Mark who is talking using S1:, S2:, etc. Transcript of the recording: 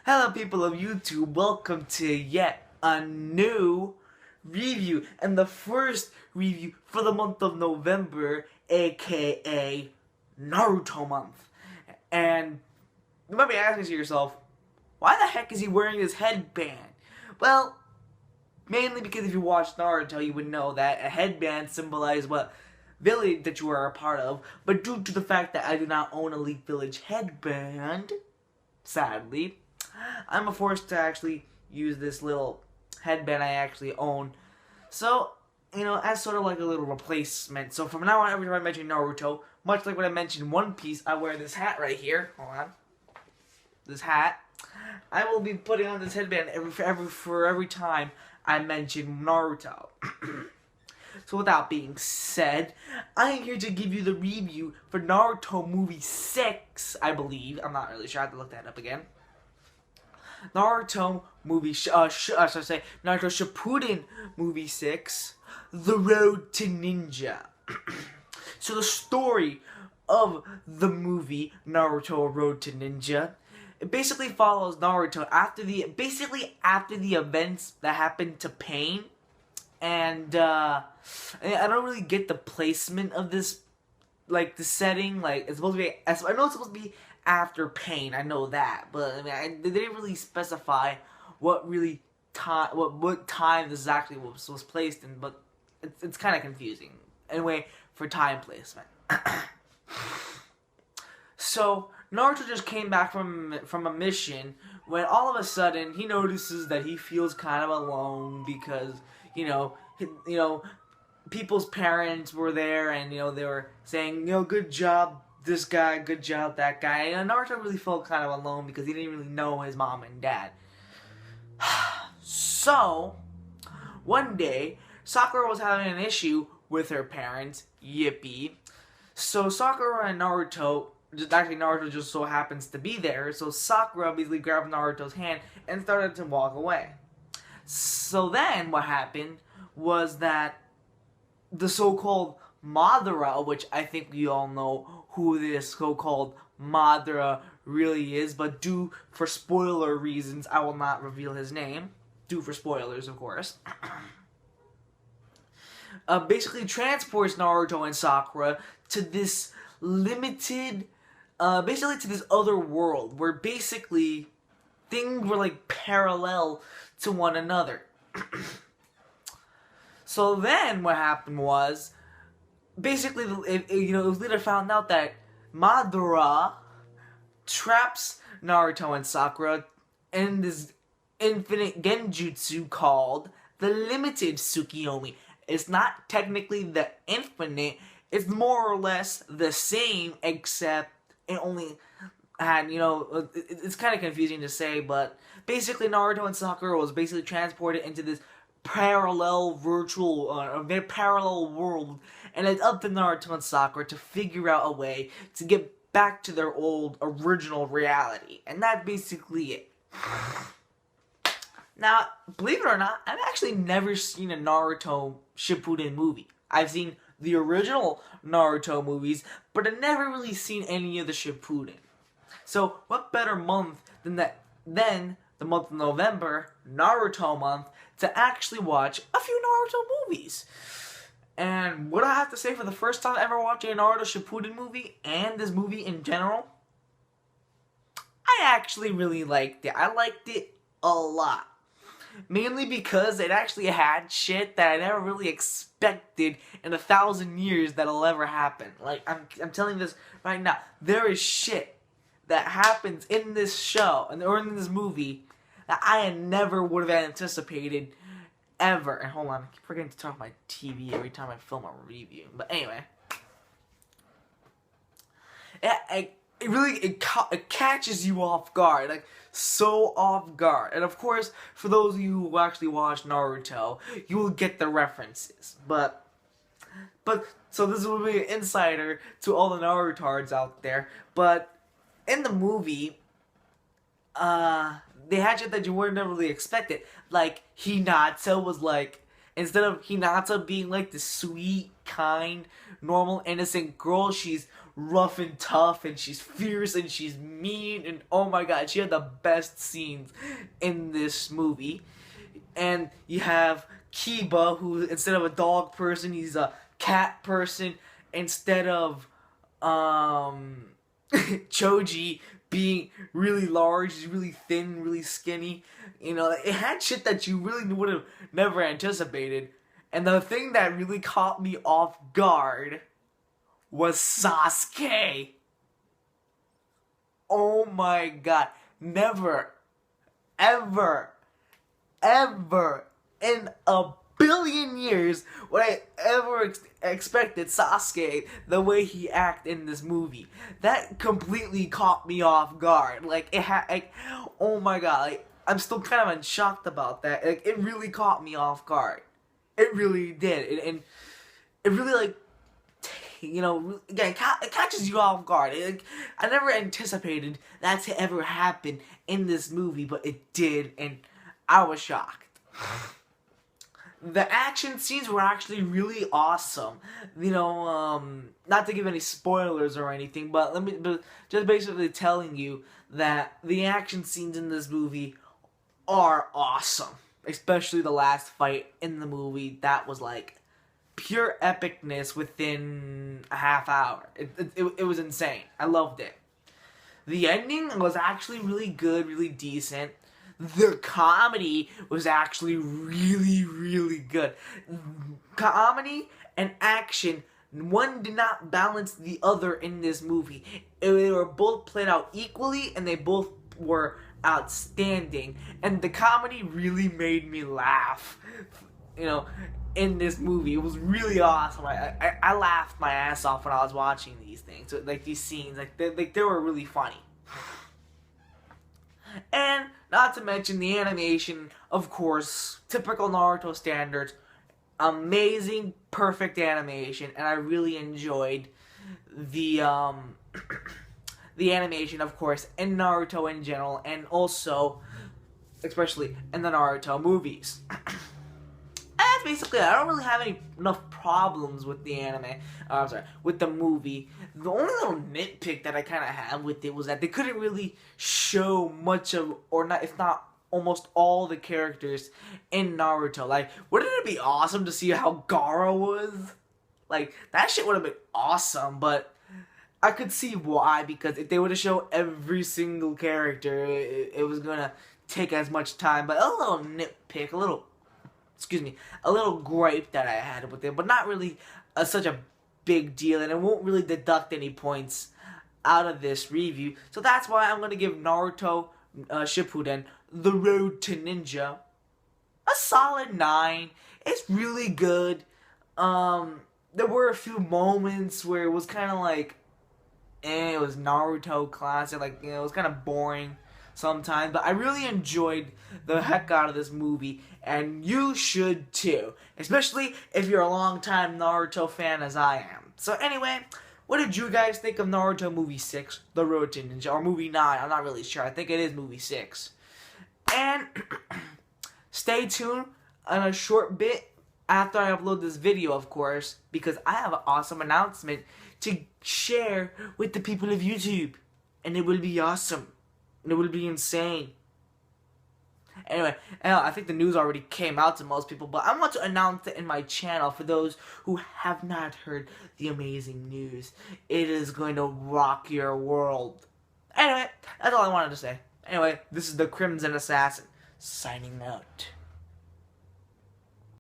S1: Hello people of YouTube, welcome to yet a new review, and the first review for the month of November, aka Naruto month. And you might be asking to yourself, why the heck is he wearing this headband? Well, mainly because if you watch Naruto, you would know that a headband symbolizes what village that you are a part of, but due to the fact that I do not own a Leaf Village headband, sadly, I'm forced to actually use this little headband I actually own. So, as sort of like a little replacement. So from now on, every time I mention Naruto, much like when I mention One Piece, I wear this hat right here. Hold on. This hat. I will be putting on this headband every time I mention Naruto. So without being said, I am here to give you the review for Naruto Movie 6, I believe. I'm not really sure. I have to look that up again. Naruto Movie, Naruto Shippuden Movie 6, The Road to Ninja. So the story of the movie Naruto Road to Ninja, it basically follows Naruto after the events that happened to Pain. And I don't really get the placement of this, like the setting. Like it's supposed to be, I know it's supposed to be after Pain. I know that, but they didn't really specify what time this exactly was placed in. But it's kind of confusing anyway for time placement. So Naruto just came back from a mission when all of a sudden he notices that he feels kind of alone because people's parents were there and they were saying good job this guy, good job that guy, and Naruto really felt kind of alone because he didn't really know his mom and dad. So one day Sakura was having an issue with her parents. Yippee. So Sakura and Naruto, Naruto just so happens to be there, so Sakura basically grabbed Naruto's hand and started to walk away. So then what happened was that the so-called Madara, which I think we all know who this so-called Madara really is, but due for spoiler reasons, I will not reveal his name. Due for spoilers, of course. Basically transports Naruto and Sakura to this limited, basically to this other world, where basically things were like parallel to one another. So then what happened was, basically, it was later found out that Madara traps Naruto and Sakura in this infinite genjutsu called the Limited Tsukiyomi. It's not technically the infinite, it's more or less the same, except it only had, it's kind of confusing to say, but basically Naruto and Sakura was basically transported into this parallel parallel world, and it's up to Naruto and Sakura to figure out a way to get back to their old original reality, and that's basically it. Now, believe it or not, I've actually never seen a Naruto Shippuden movie. I've seen the original Naruto movies, but I've never really seen any of the Shippuden. So, what better month than the month of November, Naruto month, to actually watch a few Naruto movies. And what I have to say for the first time ever watching a Naruto Shippuden movie, and this movie in general, I actually really liked it. I liked it a lot. Mainly because it actually had shit that I never really expected in 1,000 years that'll ever happen. Like, I'm telling this right now. There is shit that happens in this show, or in this movie, that I never would have anticipated ever. And hold on, I keep forgetting to turn off my TV every time I film a review. But anyway, it catches you off guard, like so off guard. And of course, for those of you who actually watch Naruto, you will get the references. But so this will be an insider to all the Narutards out there. But in the movie, they had shit that you wouldn't really expect it. Like, Hinata was like, instead of Hinata being like the sweet, kind, normal, innocent girl, she's rough and tough, and she's fierce, and she's mean, and oh my god, she had the best scenes in this movie. And you have Kiba, who instead of a dog person, he's a cat person. Instead of Choji being really large, he's really thin, really skinny. You know, it had shit that you really would have never anticipated. And the thing that really caught me off guard was Sasuke. Oh my god. Never, ever, ever in a billion years would I ever expected Sasuke the way he acted in this movie. That completely caught me off guard. Like, it had, like, oh my god, like, I'm still kind of shocked about that. Like, it really caught me off guard. It really did. And it really, like, you know, again, it catches you off guard. I never anticipated that to ever happen in this movie, but it did, and I was shocked. The action scenes were actually really awesome. You know, not to give any spoilers or anything, but just basically telling you that the action scenes in this movie are awesome. Especially the last fight in the movie, that was like pure epicness within a half hour. It was insane. I loved it. The ending was actually really good, really decent. The comedy was actually really, really good. Comedy and action, one did not balance the other in this movie. They were both played out equally, and they both were outstanding. And the comedy really made me laugh, you know, in this movie. It was really awesome. I laughed my ass off when I was watching these things. So, like, these scenes, like they were really funny. And not to mention the animation, of course, typical Naruto standards, amazing, perfect animation, and I really enjoyed the the animation, of course, in Naruto in general, and also, especially in the Naruto movies. That's basically it. I don't really have enough problems with the anime. I'm sorry, with the movie. The only little nitpick that I kind of have with it was that they couldn't really show much of, or not, if not almost all the characters in Naruto. Like, wouldn't it be awesome to see how Gaara was? Like, that shit would have been awesome, but I could see why, because if they would have shown every single character, it was gonna take as much time. But a little nitpick, a little gripe that I had with it, but not really such a big deal, and it won't really deduct any points out of this review. So that's why I'm going to give Naruto Shippuden, The Road to Ninja, a solid 9. It's really good. There were a few moments where it was kind of like, it was Naruto classic, like, you know, it was kind of boring sometimes, but I really enjoyed the heck out of this movie, and you should too, especially if you're a long-time Naruto fan as I am. So anyway, what did you guys think of Naruto Movie 6, The Road to Ninja, or Movie 9? I'm not really sure. I think it is Movie 6. And stay tuned in a short bit after I upload this video, of course, because I have an awesome announcement to share with the people of YouTube, and it will be awesome. It would be insane. Anyway, I think the news already came out to most people, but I want to announce it in my channel for those who have not heard the amazing news. It is going to rock your world. Anyway, that's all I wanted to say. Anyway, this is the Crimson Assassin, signing out.